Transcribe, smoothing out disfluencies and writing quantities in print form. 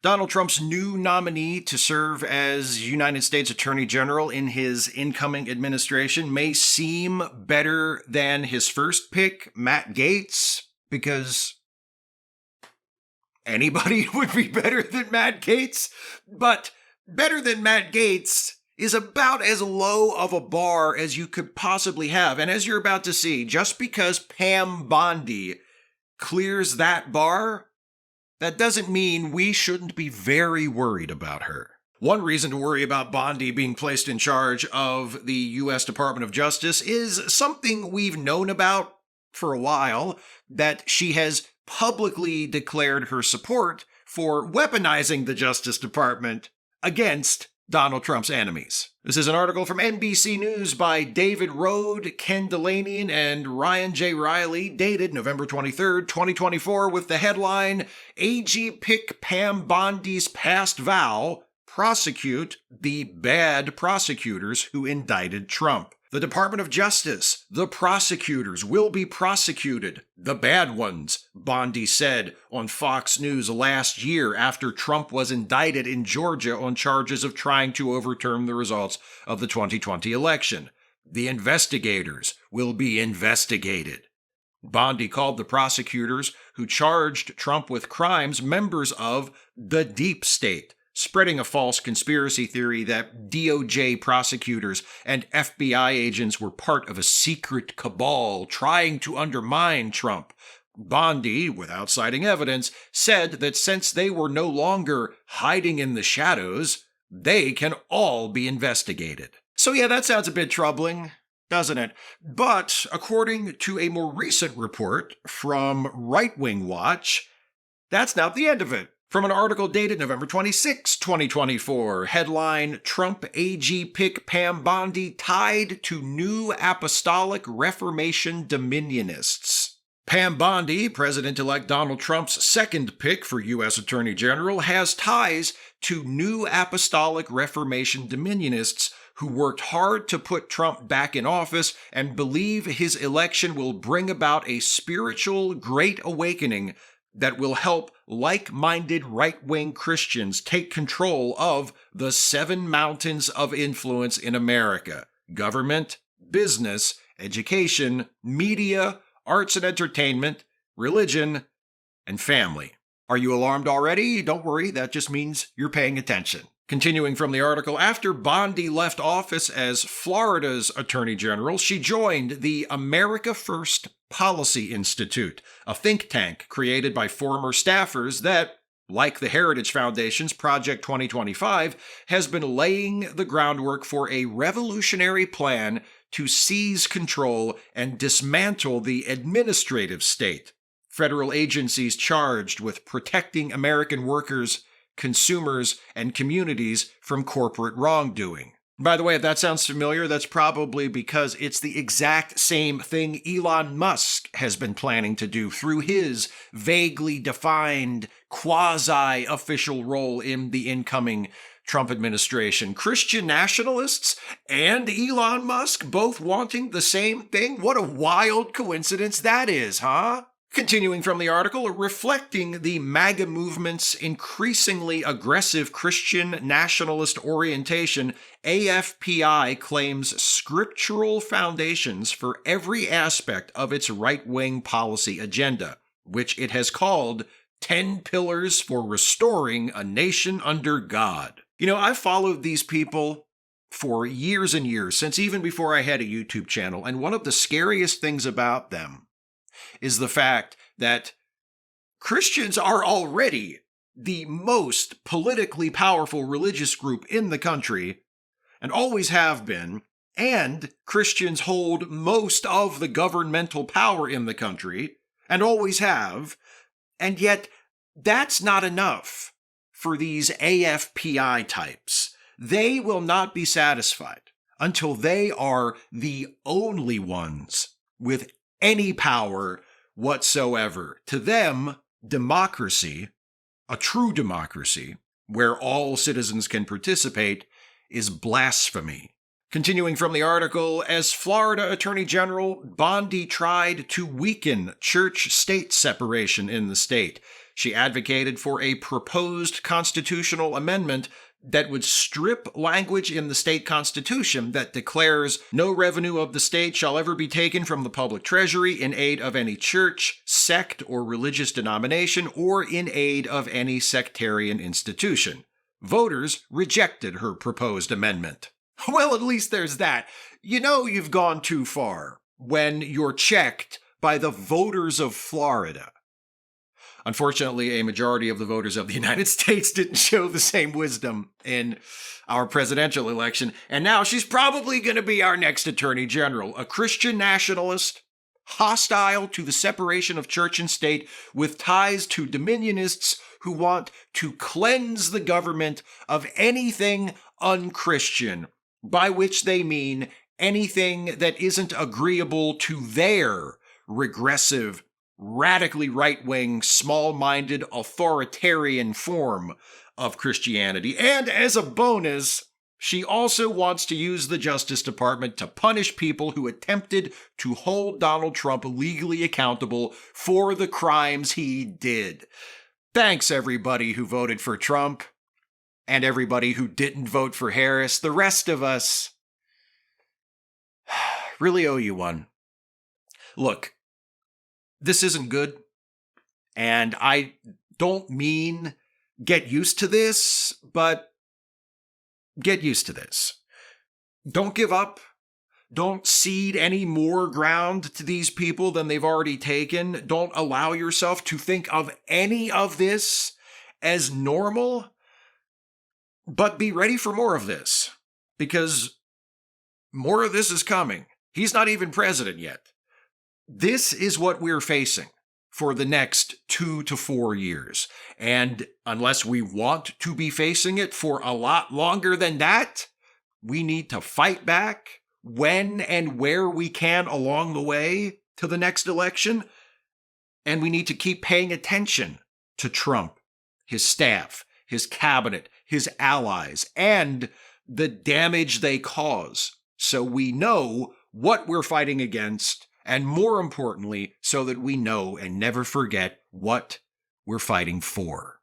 Donald Trump's new nominee to serve as United States Attorney General in his incoming administration may seem better than his first pick, Matt Gaetz, because anybody would be better than Matt Gaetz, but better than Matt Gaetz is about as low of a bar as you could possibly have. And as you're about to see, just because Pam Bondi clears that bar, that doesn't mean we shouldn't be very worried about her. One reason to worry about Bondi being placed in charge of the U.S. Department of Justice is something we've known about for a while, that she has publicly declared her support for weaponizing the Justice Department against Donald Trump's enemies. This is an article from NBC News by David Rode, Ken Delanian, and Ryan J. Riley, dated November 23rd, 2024, with the headline, AG Pick Pam Bondi's Past Vow, Prosecute the Bad Prosecutors Who Indicted Trump. The Department of Justice, the prosecutors will be prosecuted. The bad ones, Bondi said on Fox News last year after Trump was indicted in Georgia on charges of trying to overturn the results of the 2020 election. The investigators will be investigated. Bondi called the prosecutors who charged Trump with crimes members of the deep state, spreading a false conspiracy theory that DOJ prosecutors and FBI agents were part of a secret cabal trying to undermine Trump. Bondi, without citing evidence, said that since they were no longer hiding in the shadows, they can all be investigated. So yeah, that sounds a bit troubling, doesn't it? But according to a more recent report from Right Wing Watch, that's not the end of it. From an article dated November 26, 2024, headline, Trump AG Pick Pam Bondi Tied to New Apostolic Reformation Dominionists. Pam Bondi, President-elect Donald Trump's second pick for U.S. Attorney General, has ties to New Apostolic Reformation Dominionists who worked hard to put Trump back in office and believe his election will bring about a spiritual great awakening that will help like-minded right-wing Christians take control of the 7 mountains of influence in America: government, business, education, media, arts and entertainment, religion, and family. Are you alarmed already? Don't worry, that just means you're paying attention. Continuing from the article, after Bondi left office as Florida's Attorney General, she joined the America First Policy Institute, a think tank created by former staffers that, like the Heritage Foundation's Project 2025, has been laying the groundwork for a revolutionary plan to seize control and dismantle the administrative state, federal agencies charged with protecting American workers, consumers, and communities from corporate wrongdoing. By the way, if that sounds familiar, that's probably because it's the exact same thing Elon Musk has been planning to do through his vaguely defined quasi-official role in the incoming Trump administration. Christian nationalists and Elon Musk both wanting the same thing? What a wild coincidence that is, huh? Continuing from the article, reflecting the MAGA movement's increasingly aggressive Christian nationalist orientation, AFPI claims scriptural foundations for every aspect of its right-wing policy agenda, which it has called 10 Pillars for Restoring a Nation Under God. You know, I've followed these people for years and years, since even before I had a YouTube channel, and one of the scariest things about them is the fact that Christians are already the most politically powerful religious group in the country, and always have been, and Christians hold most of the governmental power in the country, and always have, and yet that's not enough for these AFPI types. They will not be satisfied until they are the only ones with any power whatsoever. To them, democracy, a true democracy, where all citizens can participate, is blasphemy. Continuing from the article, as Florida Attorney General, Bondi tried to weaken church-state separation in the state, She advocated for a proposed constitutional amendment that would strip language in the state constitution that declares no revenue of the state shall ever be taken from the public treasury in aid of any church, sect, or religious denomination, or in aid of any sectarian institution. Voters rejected her proposed amendment. Well, at least there's that. You know you've gone too far when you're checked by the voters of Florida. Unfortunately, a majority of the voters of the United States didn't show the same wisdom in our presidential election, and now she's probably going to be our next attorney general, a Christian nationalist, hostile to the separation of church and state, with ties to Dominionists who want to cleanse the government of anything unchristian, by which they mean anything that isn't agreeable to their regressive, radically right-wing, small-minded, authoritarian form of Christianity. And as a bonus, she also wants to use the Justice Department to punish people who attempted to hold Donald Trump legally accountable for the crimes he did. Thanks, everybody who voted for Trump, and everybody who didn't vote for Harris. The rest of us really owe you one. Look, this isn't good, and I don't mean get used to this, but get used to this. Don't give up. Don't cede any more ground to these people than they've already taken. Don't allow yourself to think of any of this as normal, but be ready for more of this, because more of this is coming. He's not even president yet. This is what we're facing for the next 2 to 4 years. And unless we want to be facing it for a lot longer than that, we need to fight back when and where we can along the way to the next election. And we need to keep paying attention to Trump, his staff, his cabinet, his allies, and the damage they cause, so we know what we're fighting against, and more importantly, so that we know and never forget what we're fighting for.